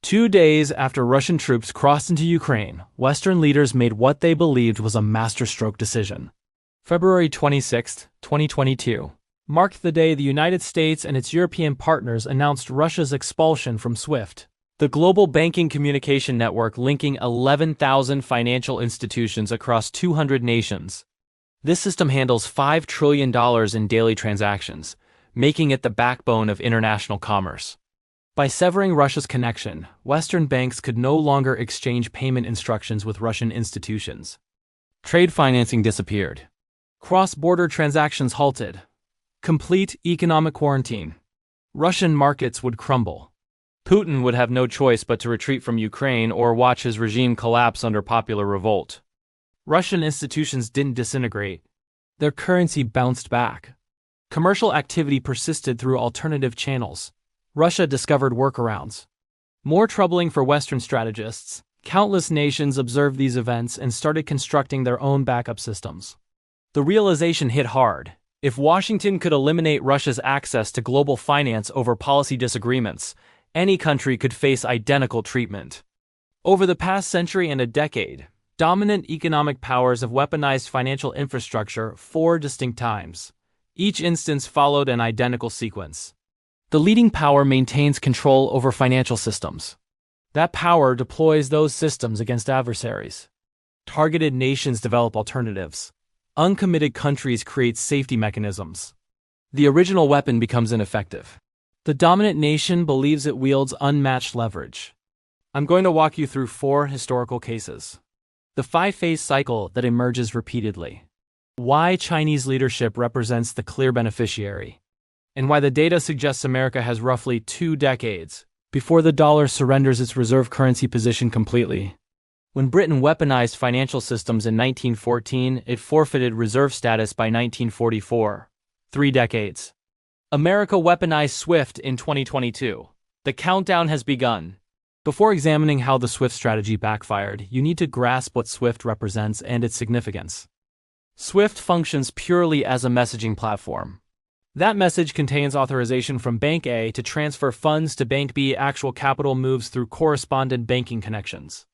2 days after Russian troops crossed into Ukraine, Western leaders made what they believed was a masterstroke decision. February 26, 2022, marked the day the United States and its European partners announced Russia's expulsion from SWIFT, the global banking communication network linking 11,000 financial institutions across 200 nations. This system handles $5 trillion in daily transactions, making it the backbone of international commerce. By severing Russia's connection, Western banks could no longer exchange payment instructions with Russian institutions. Trade financing disappeared. Cross-border transactions halted. Complete economic quarantine. Russian markets would crumble. Putin would have no choice but to retreat from Ukraine or watch his regime collapse under popular revolt. Russian institutions didn't disintegrate. Their currency bounced back. Commercial activity persisted through alternative channels. Russia discovered workarounds. More troubling for Western strategists, countless nations observed these events and started constructing their own backup systems. The realization hit hard. If Washington could eliminate Russia's access to global finance over policy disagreements, any country could face identical treatment. Over the past century and a decade, dominant economic powers have weaponized financial infrastructure 4 distinct times. Each instance followed an identical sequence. The leading power maintains control over financial systems. That power deploys those systems against adversaries. Targeted nations develop alternatives. Uncommitted countries create safety mechanisms. The original weapon becomes ineffective. The dominant nation believes it wields unmatched leverage. I'm going to walk you through 4 historical cases. The 5-phase cycle that emerges repeatedly. Why Chinese leadership represents the clear beneficiary. And why the data suggests America has roughly 2 decades before the dollar surrenders its reserve currency position completely. When Britain weaponized financial systems in 1914, it forfeited reserve status by 1944. 3 decades. America weaponized SWIFT in 2022. The countdown has begun. Before examining how the SWIFT strategy backfired, you need to grasp what SWIFT represents and its significance. SWIFT functions purely as a messaging platform. That message contains authorization from Bank A to transfer funds to Bank B. Actual capital moves through correspondent banking connections.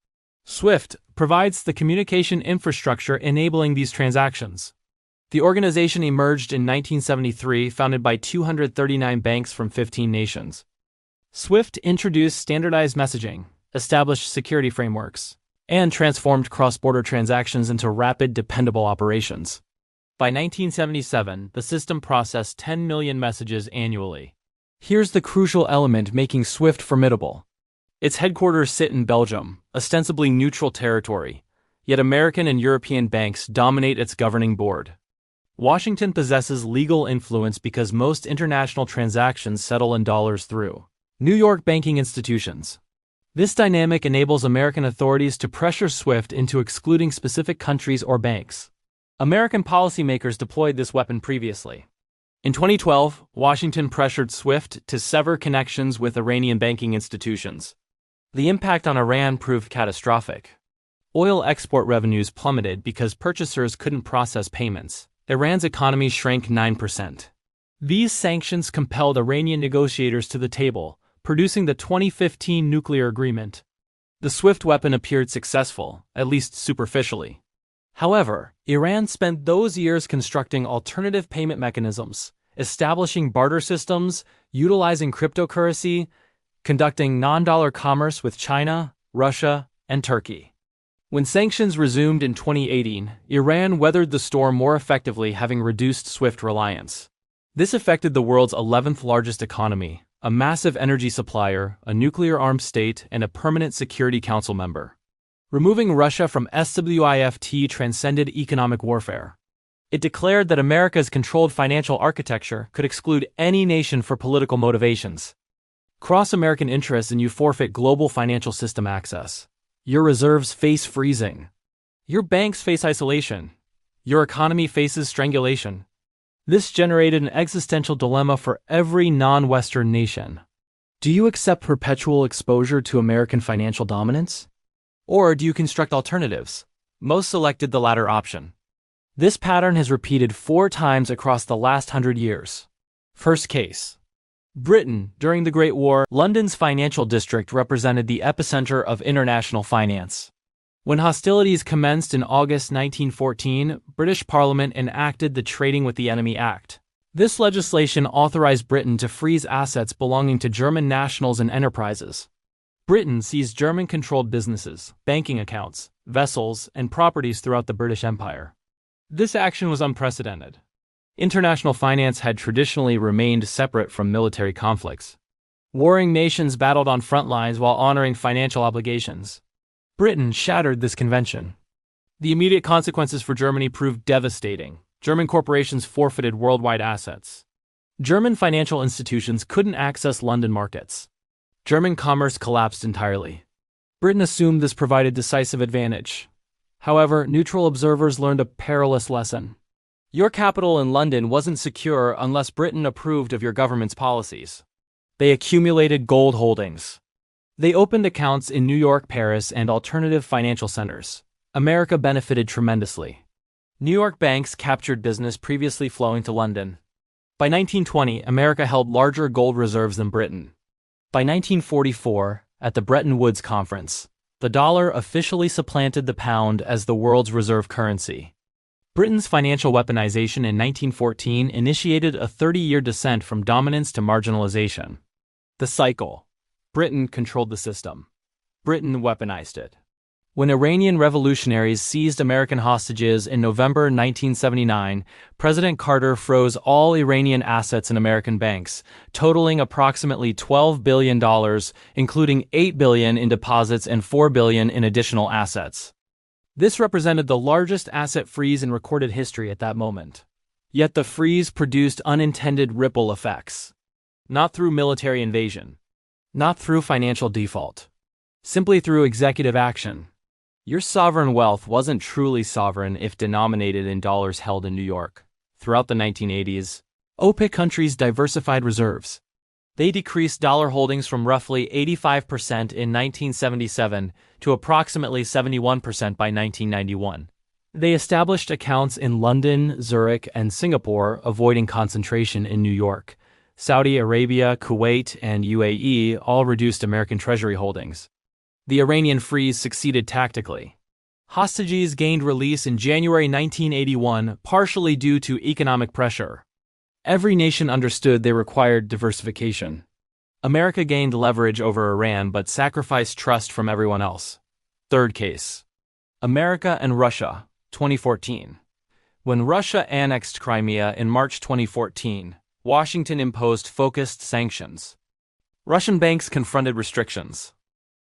SWIFT provides the communication infrastructure enabling these transactions. The organization emerged in 1973, founded by 239 banks from 15 nations. SWIFT introduced standardized messaging, established security frameworks, and transformed cross-border transactions into rapid, dependable operations. By 1977, the system processed 10 million messages annually. Here's the crucial element making SWIFT formidable. Its headquarters sit in Belgium, ostensibly neutral territory, yet American and European banks dominate its governing board. Washington possesses legal influence because most international transactions settle in dollars through New York banking institutions. This dynamic enables American authorities to pressure SWIFT into excluding specific countries or banks. American policymakers deployed this weapon previously. In 2012, Washington pressured SWIFT to sever connections with Iranian banking institutions. The impact on Iran proved catastrophic. Oil export revenues plummeted because purchasers couldn't process payments. Iran's economy shrank 9%. These sanctions compelled Iranian negotiators to the table, producing the 2015 nuclear agreement. The SWIFT weapon appeared successful, at least superficially. However, Iran spent those years constructing alternative payment mechanisms, establishing barter systems, utilizing cryptocurrency, conducting non-dollar commerce with China, Russia, and Turkey. When sanctions resumed in 2018, Iran weathered the storm more effectively, having reduced SWIFT reliance. This affected the world's 11th largest economy, a massive energy supplier, a nuclear-armed state, and a permanent Security Council member. Removing Russia from SWIFT transcended economic warfare. It declared that America's controlled financial architecture could exclude any nation for political motivations. Cross American interests and you forfeit global financial system access. Your reserves face freezing. Your banks face isolation. Your economy faces strangulation. This generated an existential dilemma for every non-Western nation. Do you accept perpetual exposure to American financial dominance? Or do you construct alternatives? Most selected the latter option. This pattern has repeated 4 times across the last 100 years. First case. Britain, during the Great War, London's financial district represented the epicenter of international finance. When hostilities commenced in August 1914, British Parliament enacted the Trading with the Enemy Act. This legislation authorized Britain to freeze assets belonging to German nationals and enterprises. Britain seized German-controlled businesses, banking accounts, vessels, and properties throughout the British Empire. This action was unprecedented. International finance had traditionally remained separate from military conflicts. Warring nations battled on front lines while honoring financial obligations. Britain shattered this convention. The immediate consequences for Germany proved devastating. German corporations forfeited worldwide assets. German financial institutions couldn't access London markets. German commerce collapsed entirely. Britain assumed this provided decisive advantage. However, neutral observers learned a perilous lesson. Your capital in London wasn't secure unless Britain approved of your government's policies. They accumulated gold holdings. They opened accounts in New York, Paris, and alternative financial centers. America benefited tremendously. New York banks captured business previously flowing to London. By 1920, America held larger gold reserves than Britain. By 1944, at the Bretton Woods Conference, the dollar officially supplanted the pound as the world's reserve currency. Britain's financial weaponization in 1914 initiated a 30-year descent from dominance to marginalization. The cycle. Britain controlled the system. Britain weaponized it. When Iranian revolutionaries seized American hostages in November 1979, President Carter froze all Iranian assets in American banks, totaling approximately $12 billion, including $8 billion in deposits and $4 billion in additional assets. This represented the largest asset freeze in recorded history at that moment. Yet the freeze produced unintended ripple effects. Not through military invasion. Not through financial default. Simply through executive action. Your sovereign wealth wasn't truly sovereign if denominated in dollars held in New York. Throughout the 1980s, OPEC countries diversified reserves. They decreased dollar holdings from roughly 85% in 1977 to approximately 71% by 1991. They established accounts in London, Zurich, and Singapore, avoiding concentration in New York. Saudi Arabia, Kuwait, and UAE all reduced American Treasury holdings. The Iranian freeze succeeded tactically. Hostages gained release in January 1981, partially due to economic pressure. Every nation understood they required diversification. America gained leverage over Iran but sacrificed trust from everyone else. Third case. America and Russia, 2014. When Russia annexed Crimea in March 2014, Washington imposed focused sanctions. Russian banks confronted restrictions.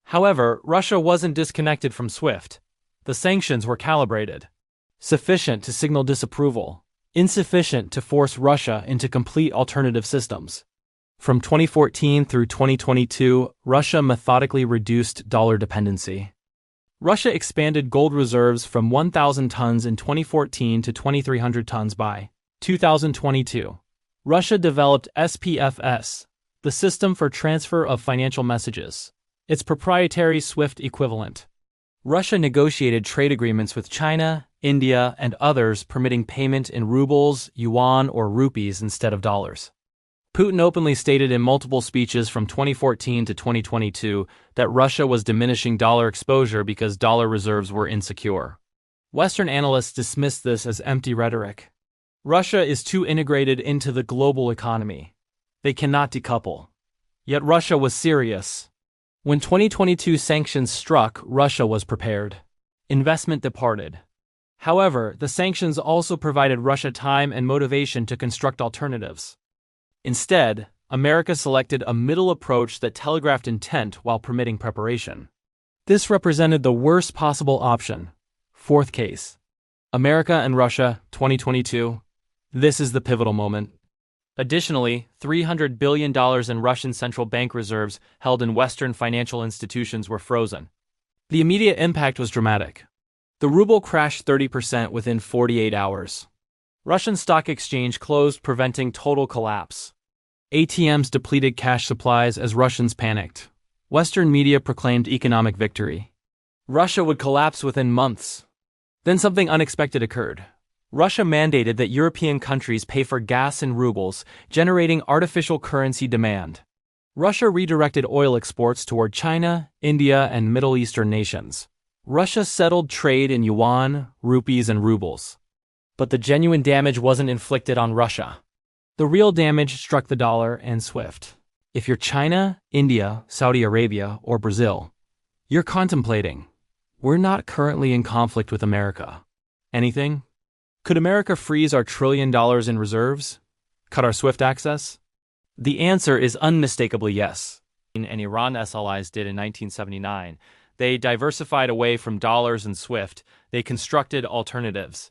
However, Russia wasn't disconnected from SWIFT. The sanctions were calibrated. Sufficient to signal disapproval. Insufficient to force Russia into complete alternative systems. From 2014 through 2022, Russia methodically reduced dollar dependency. Russia expanded gold reserves from 1,000 tons in 2014 to 2,300 tons by 2022. Russia developed SPFS, the System for Transfer of Financial Messages, its proprietary SWIFT equivalent. Russia negotiated trade agreements with China, India, and others permitting payment in rubles, yuan, or rupees instead of dollars. Putin openly stated in multiple speeches from 2014 to 2022 that Russia was diminishing dollar exposure because dollar reserves were insecure. Western analysts dismissed this as empty rhetoric. Russia is too integrated into the global economy. They cannot decouple. Yet Russia was serious. When 2022 sanctions struck, Russia was prepared. Investment departed. However, the sanctions also provided Russia time and motivation to construct alternatives. Instead, America selected a middle approach that telegraphed intent while permitting preparation. This represented the worst possible option. Fourth case. America and Russia, 2022. This is the pivotal moment. Additionally, $300 billion in Russian central bank reserves held in Western financial institutions were frozen. The immediate impact was dramatic. The ruble crashed 30% within 48 hours. Russian stock exchange closed, preventing total collapse. ATMs depleted cash supplies as Russians panicked. Western media proclaimed economic victory. Russia would collapse within months. Then something unexpected occurred. Russia mandated that European countries pay for gas in rubles, generating artificial currency demand. Russia redirected oil exports toward China, India, and Middle Eastern nations. Russia settled trade in yuan, rupees, and rubles. But the genuine damage wasn't inflicted on Russia. The real damage struck the dollar and SWIFT. If you're China, India, Saudi Arabia, or Brazil, you're contemplating, we're not currently in conflict with America. Anything? Could America freeze our $1 trillion in reserves? Cut our SWIFT access? The answer is unmistakably yes. And Iran's allies did in 1979. They diversified away from dollars and SWIFT. They constructed alternatives.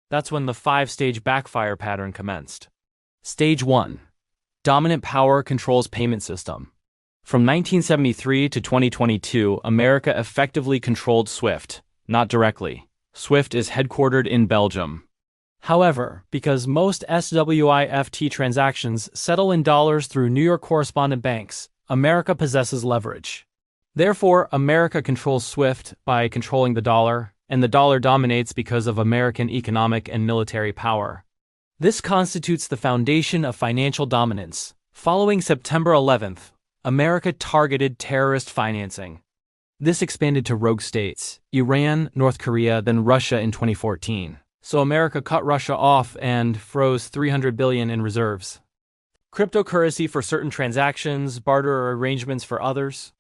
That's when the 5-stage backfire pattern commenced. Stage 1. Dominant power controls payment system. From 1973 to 2022, America effectively controlled SWIFT, not directly. SWIFT is headquartered in Belgium. However, because most SWIFT transactions settle in dollars through New York correspondent banks, America possesses leverage. Therefore, America controls SWIFT by controlling the dollar, and the dollar dominates because of American economic and military power. This constitutes the foundation of financial dominance. Following September 11th, America targeted terrorist financing. This expanded to rogue states, Iran, North Korea, then Russia in 2014. So America cut Russia off and froze $300 billion in reserves. Cryptocurrency for certain transactions, barter arrangements for others.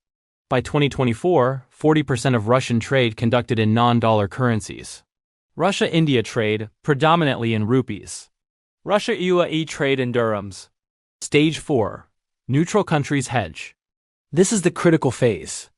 By 2024, 40% of Russian trade conducted in non-dollar currencies. Russia-India trade, predominantly in rupees. Russia-UAE trade in dirhams. Stage 4. Neutral countries hedge. This is the critical phase.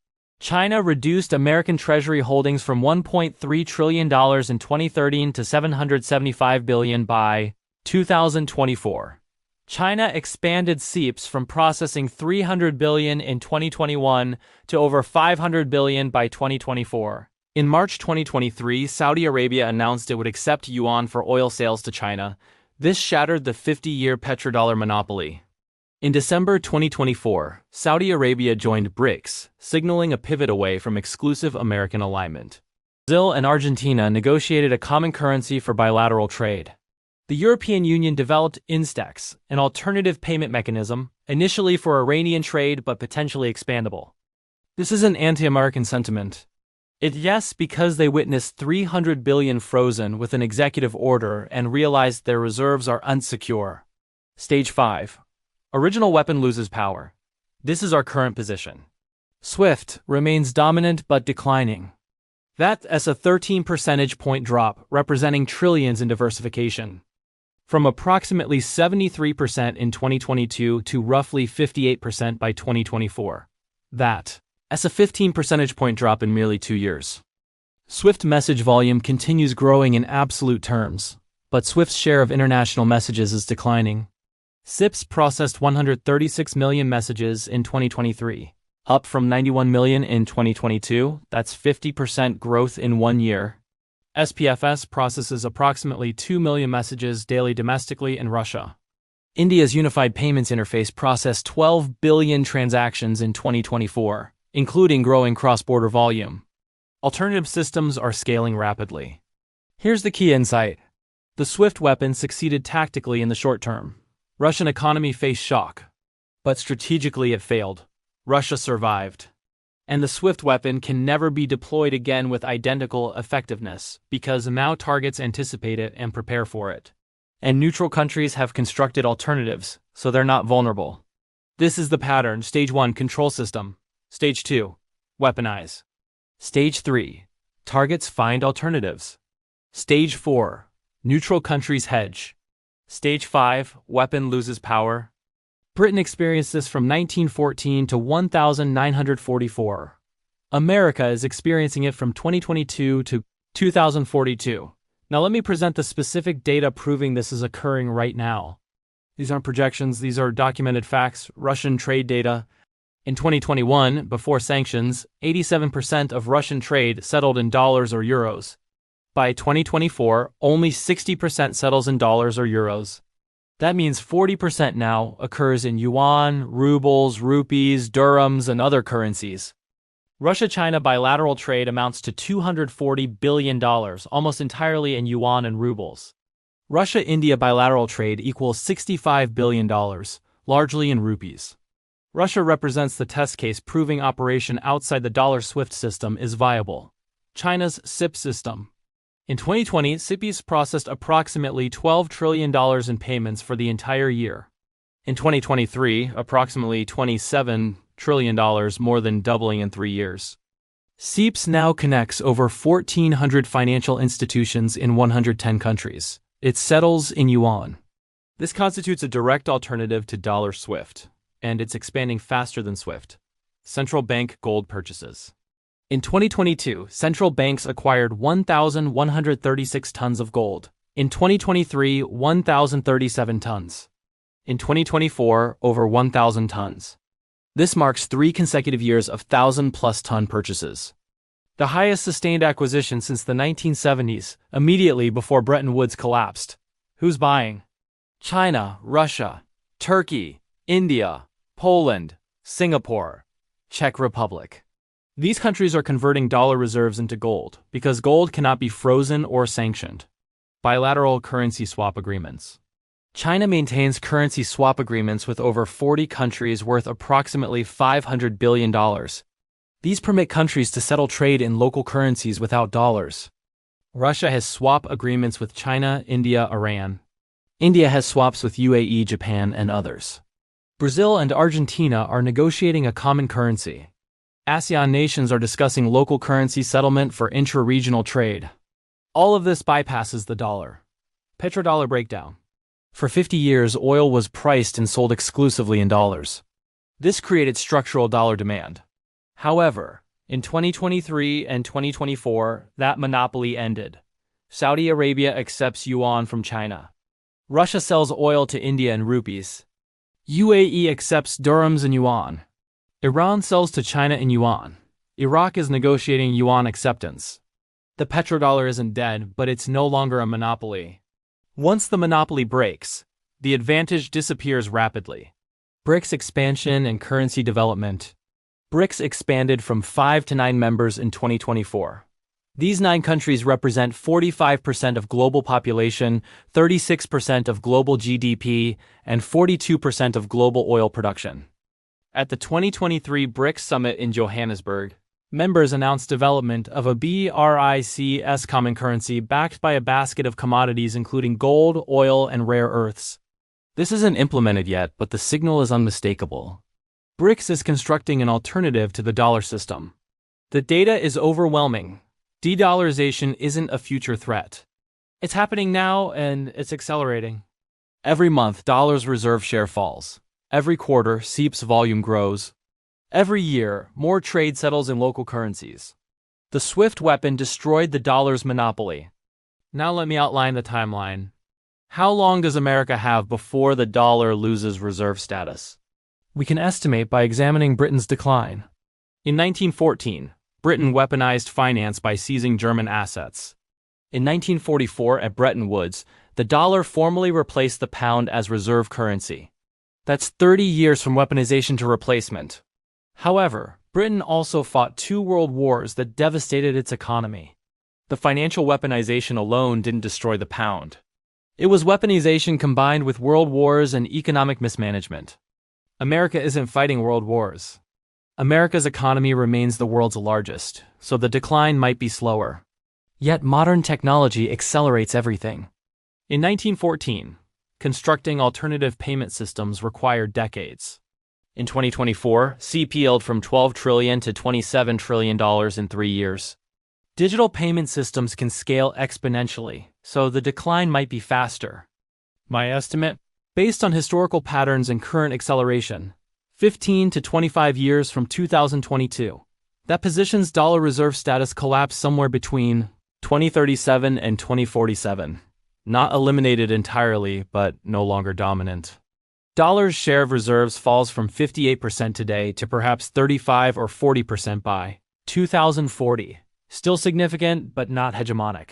China reduced American Treasury holdings from $1.3 trillion in 2013 to $775 billion by 2024. China expanded SEEPs from processing $300 billion in 2021 to over $500 billion by 2024. In March 2023, Saudi Arabia announced it would accept yuan for oil sales to China. This shattered the 50-year petrodollar monopoly. In December 2024, Saudi Arabia joined BRICS, signaling a pivot away from exclusive American alignment. Brazil and Argentina negotiated a common currency for bilateral trade. The European Union developed Instex, an alternative payment mechanism, initially for Iranian trade but potentially expandable. This is an anti-American sentiment. Yes, because they witnessed $300 billion frozen with an executive order and realized their reserves are unsecure. Stage 5. Original weapon loses power. This is our current position. SWIFT remains dominant but declining. That's a 13 percentage point drop, representing trillions in diversification. From approximately 73% in 2022 to roughly 58% by 2024. That's a 15 percentage point drop in merely 2 years. SWIFT message volume continues growing in absolute terms, but SWIFT's share of international messages is declining. SIPs processed 136 million messages in 2023, up from 91 million in 2022. That's 50% growth in 1 year. SPFS processes approximately 2 million messages daily domestically in Russia. India's Unified Payments Interface processed 12 billion transactions in 2024, including growing cross-border volume. Alternative systems are scaling rapidly. Here's the key insight. The SWIFT weapon succeeded tactically in the short term. Russian economy faced shock, but strategically it failed. Russia survived. And the SWIFT weapon can never be deployed again with identical effectiveness because now targets anticipate it and prepare for it. And neutral countries have constructed alternatives, so they're not vulnerable. This is the pattern. Stage 1, control system. Stage 2, weaponize. Stage 3, targets find alternatives. Stage 4, neutral countries hedge. Stage 5, weapon loses power. Britain experienced this from 1914 to 1944. America is experiencing it from 2022 to 2042. Now let me present the specific data proving this is occurring right now. These aren't projections, these are documented facts, Russian trade data. In 2021, before sanctions, 87% of Russian trade settled in dollars or euros. By 2024, only 60% settles in dollars or euros. That means 40% now occurs in yuan, rubles, rupees, dirhams, and other currencies. Russia-China bilateral trade amounts to $240 billion, almost entirely in yuan and rubles. Russia-India bilateral trade equals $65 billion, largely in rupees. Russia represents the test case proving operation outside the dollar SWIFT system is viable. China's CIP system. In 2020, CIPs processed approximately $12 trillion in payments for the entire year. In 2023, approximately $27 trillion, more than doubling in 3 years. CIPS now connects over 1,400 financial institutions in 110 countries. It settles in yuan. This constitutes a direct alternative to dollar SWIFT, and it's expanding faster than SWIFT. Central bank gold purchases. In 2022, central banks acquired 1,136 tons of gold. In 2023, 1,037 tons. In 2024, over 1,000 tons. This marks 3 consecutive years of 1,000-plus ton purchases. The highest sustained acquisition since the 1970s, immediately before Bretton Woods collapsed. Who's buying? China, Russia, Turkey, India, Poland, Singapore, Czech Republic. These countries are converting dollar reserves into gold because gold cannot be frozen or sanctioned. Bilateral currency swap agreements. China maintains currency swap agreements with over 40 countries worth approximately $500 billion. These permit countries to settle trade in local currencies without dollars. Russia has swap agreements with China, India, Iran. India has swaps with UAE, Japan, and others. Brazil and Argentina are negotiating a common currency. ASEAN nations are discussing local currency settlement for intra-regional trade. All of this bypasses the dollar. Petrodollar breakdown. For 50 years, oil was priced and sold exclusively in dollars. This created structural dollar demand. However, in 2023 and 2024, that monopoly ended. Saudi Arabia accepts yuan from China. Russia sells oil to India in rupees. UAE accepts dirhams and yuan. Iran sells to China in yuan. Iraq is negotiating yuan acceptance. The petrodollar isn't dead, but it's no longer a monopoly. Once the monopoly breaks, the advantage disappears rapidly. BRICS expansion and currency development. BRICS expanded from 5 to 9 members in 2024. These 9 countries represent 45% of global population, 36% of global GDP, and 42% of global oil production. At the 2023 BRICS Summit in Johannesburg, members announced development of a BRICS common currency backed by a basket of commodities including gold, oil, and rare earths. This isn't implemented yet, but the signal is unmistakable. BRICS is constructing an alternative to the dollar system. The data is overwhelming. De-dollarization isn't a future threat. It's happening now, and it's accelerating. Every month, dollars reserve share falls. Every quarter, CIPS volume grows. Every year, more trade settles in local currencies. The SWIFT weapon destroyed the dollar's monopoly. Now let me outline the timeline. How long does America have before the dollar loses reserve status? We can estimate by examining Britain's decline. In 1914, Britain weaponized finance by seizing German assets. In 1944, at Bretton Woods, the dollar formally replaced the pound as reserve currency. That's 30 years from weaponization to replacement. However, Britain also fought 2 world wars that devastated its economy. The financial weaponization alone didn't destroy the pound. It was weaponization combined with world wars and economic mismanagement. America isn't fighting world wars. America's economy remains the world's largest, so the decline might be slower. Yet modern technology accelerates everything. In 1914, constructing alternative payment systems required decades. In 2024, CIP peeled from $12 trillion to $27 trillion in 3 years. Digital payment systems can scale exponentially, so the decline might be faster. My estimate? Based on historical patterns and current acceleration, 15 to 25 years from 2022. That positions dollar reserve status collapse somewhere between 2037 and 2047. Not eliminated entirely, but no longer dominant. Dollar's share of reserves falls from 58% today to perhaps 35 or 40% by 2040. Still significant, but not hegemonic.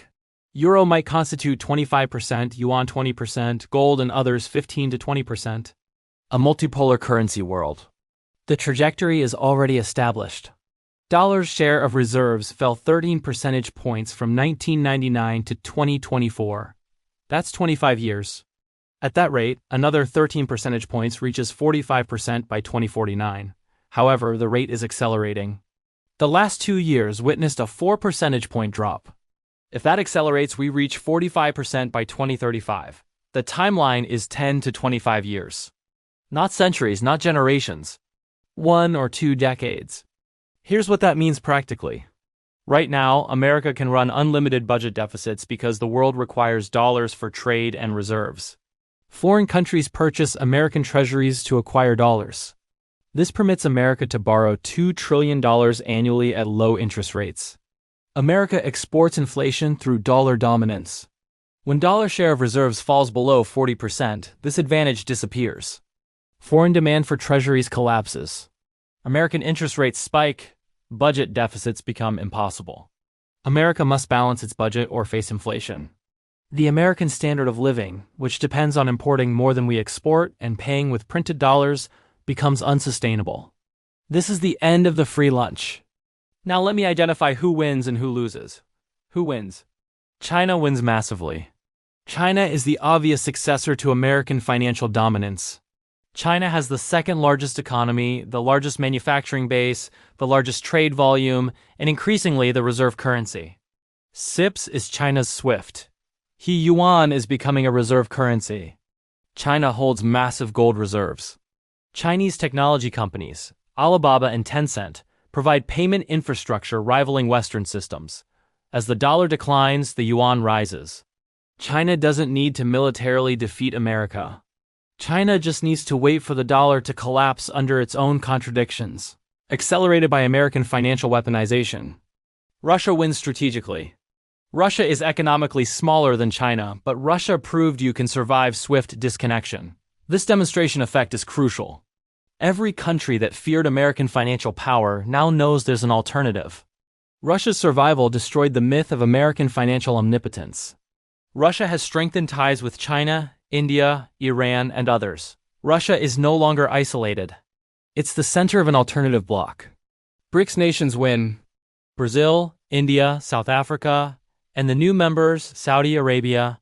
Euro might constitute 25%, yuan 20%, gold and others 15 to 20%. A multipolar currency world. The trajectory is already established. Dollar's share of reserves fell 13 percentage points from 1999 to 2024. That's 25 years. At that rate, another 13 percentage points reaches 45% by 2049. However, the rate is accelerating. The last 2 years witnessed a 4 percentage point drop. If that accelerates, we reach 45% by 2035. The timeline is 10 to 25 years. Not centuries, not generations. 1 or 2 decades. Here's what that means practically. Right now, America can run unlimited budget deficits because the world requires dollars for trade and reserves. Foreign countries purchase American treasuries to acquire dollars. This permits America to borrow $2 trillion annually at low interest rates. America exports inflation through dollar dominance. When dollar share of reserves falls below 40%, this advantage disappears. Foreign demand for treasuries collapses. American interest rates spike, budget deficits become impossible. America must balance its budget or face inflation. The American standard of living, which depends on importing more than we export and paying with printed dollars, becomes unsustainable. This is the end of the free lunch. Now let me identify who wins and who loses. Who wins? China wins massively. China is the obvious successor to American financial dominance. China has the second largest economy, the largest manufacturing base, the largest trade volume, and increasingly the reserve currency. CIPS is China's SWIFT. Yuan is becoming a reserve currency. China holds massive gold reserves. Chinese technology companies, Alibaba and Tencent, provide payment infrastructure rivaling Western systems. As the dollar declines, the yuan rises. China doesn't need to militarily defeat America. China just needs to wait for the dollar to collapse under its own contradictions, accelerated by American financial weaponization. Russia wins strategically. Russia is economically smaller than China, but Russia proved you can survive SWIFT disconnection. This demonstration effect is crucial. Every country that feared American financial power now knows there's an alternative. Russia's survival destroyed the myth of American financial omnipotence. Russia has strengthened ties with China, India, Iran, and others. Russia is no longer isolated. It's the center of an alternative bloc. BRICS nations win. Brazil, India, South Africa, and the new members Saudi Arabia,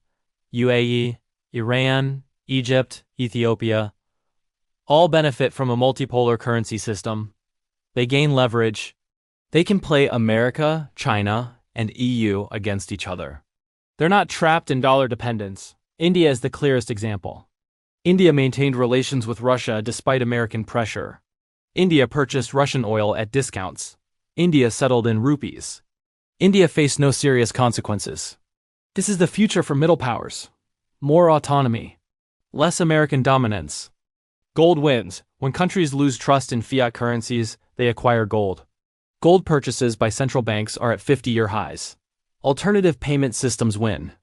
UAE, Iran, Egypt, Ethiopia, all benefit from a multipolar currency system. They gain leverage. They can play America, China, and EU against each other. They're not trapped in dollar dependence. India is the clearest example. India maintained relations with Russia despite American pressure. India purchased Russian oil at discounts. India settled in rupees. India faced no serious consequences. This is the future for middle powers. More autonomy. Less American dominance. Gold wins. When countries lose trust in fiat currencies, they acquire gold. Gold purchases by central banks are at 50-year highs. Alternative payment systems win.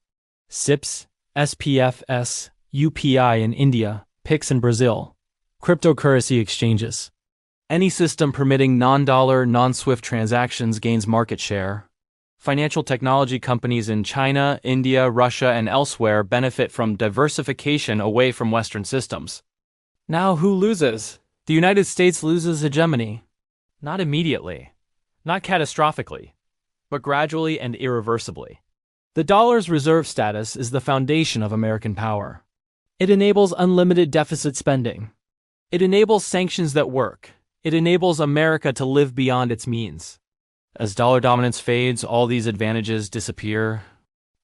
CIPS, SPFS, UPI in India, PIX in Brazil. Cryptocurrency exchanges. Any system permitting non-dollar, non-SWIFT transactions gains market share. Financial technology companies in China, India, Russia, and elsewhere benefit from diversification away from Western systems. Now who loses? The United States loses hegemony. Not immediately, not catastrophically, but gradually and irreversibly. The dollar's reserve status is the foundation of American power. It enables unlimited deficit spending. It enables sanctions that work. It enables America to live beyond its means. As dollar dominance fades, all these advantages disappear.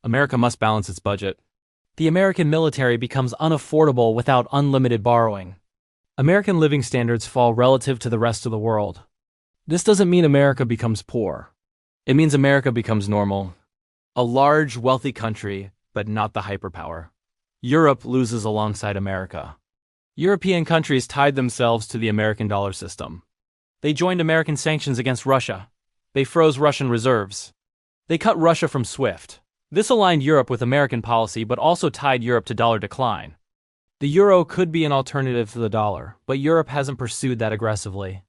America must balance its budget. The American military becomes unaffordable without unlimited borrowing. American living standards fall relative to the rest of the world. This doesn't mean America becomes poor. It means America becomes normal. A large, wealthy country, but not the hyperpower. Europe loses alongside America. European countries tied themselves to the American dollar system. They joined American sanctions against Russia. They froze Russian reserves. They cut Russia from SWIFT. This aligned Europe with American policy but also tied Europe to dollar decline. The euro could be an alternative to the dollar, but Europe hasn't pursued that aggressively.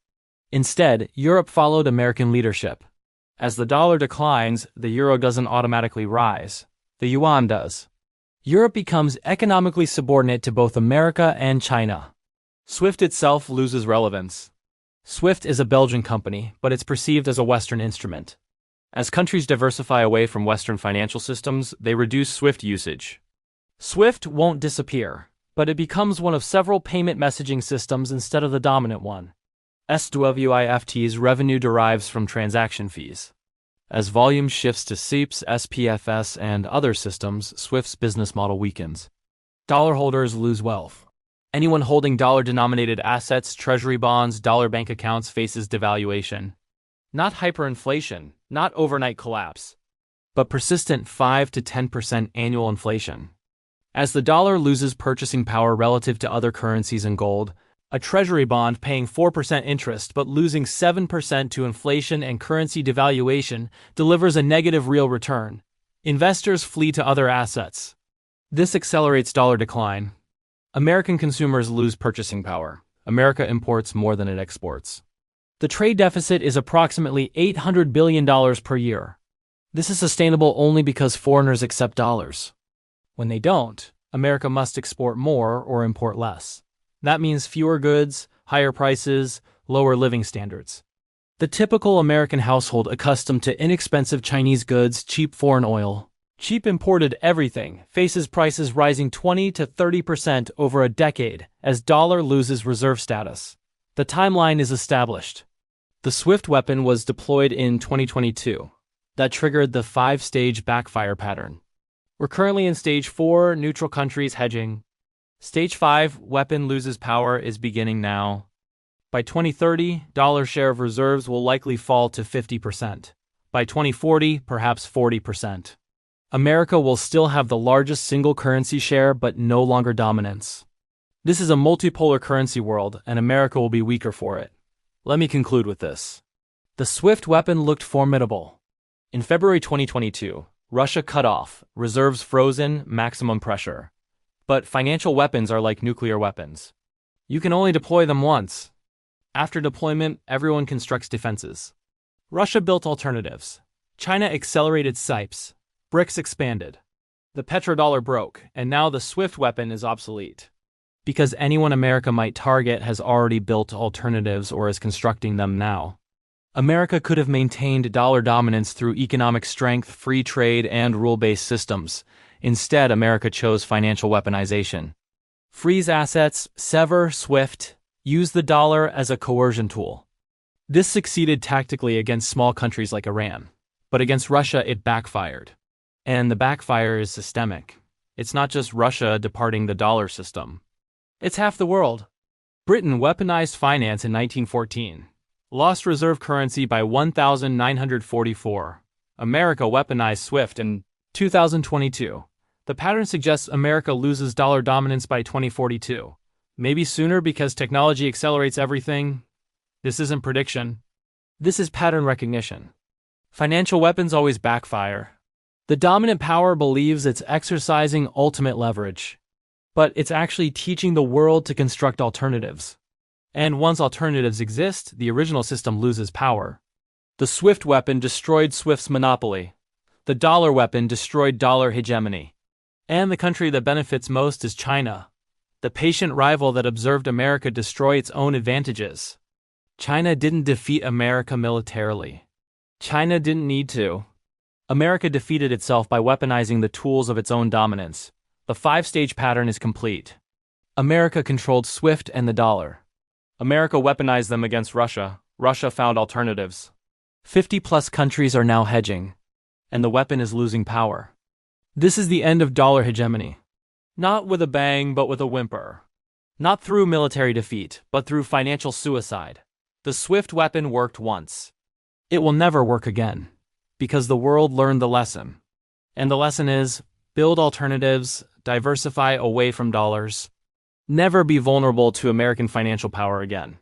Instead, Europe followed American leadership. As the dollar declines, the euro doesn't automatically rise. The yuan does. Europe becomes economically subordinate to both America and China. SWIFT itself loses relevance. SWIFT is a Belgian company, but it's perceived as a Western instrument. As countries diversify away from Western financial systems, they reduce SWIFT usage. SWIFT won't disappear, but it becomes one of several payment messaging systems instead of the dominant one. SWIFT's revenue derives from transaction fees. As volume shifts to SEPs, SPFS, and other systems, SWIFT's business model weakens. Dollar holders lose wealth. Anyone holding dollar-denominated assets, treasury bonds, dollar bank accounts faces devaluation. Not hyperinflation, not overnight collapse, but persistent 5 to 10% annual inflation. As the dollar loses purchasing power relative to other currencies and gold, a treasury bond paying 4% interest but losing 7% to inflation and currency devaluation delivers a negative real return. Investors flee to other assets. This accelerates dollar decline. American consumers lose purchasing power. America imports more than it exports. The trade deficit is approximately $800 billion per year. This is sustainable only because foreigners accept dollars. When they don't, America must export more or import less. That means fewer goods, higher prices, lower living standards. The typical American household accustomed to inexpensive Chinese goods, cheap foreign oil, cheap imported everything, faces prices rising 20 to 30% over a decade as dollar loses reserve status. The timeline is established. The SWIFT weapon was deployed in 2022. That triggered the 5-stage backfire pattern. We're currently in Stage 4, neutral countries hedging. Stage 5, weapon loses power, is beginning now. By 2030, dollar share of reserves will likely fall to 50%. By 2040, perhaps 40%. America will still have the largest single currency share but no longer dominance. This is a multipolar currency world, and America will be weaker for it. Let me conclude with this. The SWIFT weapon looked formidable. In February 2022, Russia cut off, reserves frozen, maximum pressure. But financial weapons are like nuclear weapons. You can only deploy them once. After deployment, everyone constructs defenses. Russia built alternatives. China accelerated SIPs. BRICS expanded. The petrodollar broke, and now the SWIFT weapon is obsolete. Because anyone America might target has already built alternatives or is constructing them now. America could have maintained dollar dominance through economic strength, free trade, and rule-based systems. Instead, America chose financial weaponization. Freeze assets, sever SWIFT, use the dollar as a coercion tool. This succeeded tactically against small countries like Iran. But against Russia, it backfired. And the backfire is systemic. It's not just Russia departing the dollar system. It's half the world. Britain weaponized finance in 1914. Lost reserve currency by 1944. America weaponized SWIFT in 2022. The pattern suggests America loses dollar dominance by 2042. Maybe sooner because technology accelerates everything. This isn't prediction. This is pattern recognition. Financial weapons always backfire. The dominant power believes it's exercising ultimate leverage. But it's actually teaching the world to construct alternatives. And once alternatives exist, the original system loses power. The SWIFT weapon destroyed SWIFT's monopoly. The dollar weapon destroyed dollar hegemony. And the country that benefits most is China, the patient rival that observed America destroy its own advantages. China didn't defeat America militarily. China didn't need to. America defeated itself by weaponizing the tools of its own dominance. The 5-stage pattern is complete. America controlled SWIFT and the dollar. America weaponized them against Russia. Russia found alternatives. 50-plus countries are now hedging. And the weapon is losing power. This is the end of dollar hegemony. Not with a bang, but with a whimper. Not through military defeat, but through financial suicide. The SWIFT weapon worked once. It will never work again. Because the world learned the lesson. And the lesson is, build alternatives, diversify away from dollars. Never be vulnerable to American financial power again.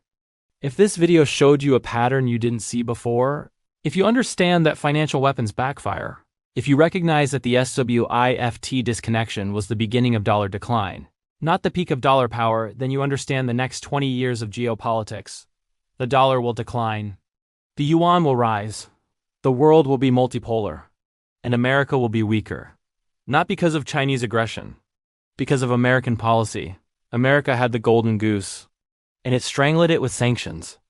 If this video showed you a pattern you didn't see before, if you understand that financial weapons backfire, if you recognize that the SWIFT disconnection was the beginning of dollar decline, not the peak of dollar power, then you understand the next 20 years of geopolitics. The dollar will decline. The yuan will rise. The world will be multipolar. And America will be weaker. Not because of Chinese aggression. Because of American policy. America had the golden goose. And it strangled it with sanctions.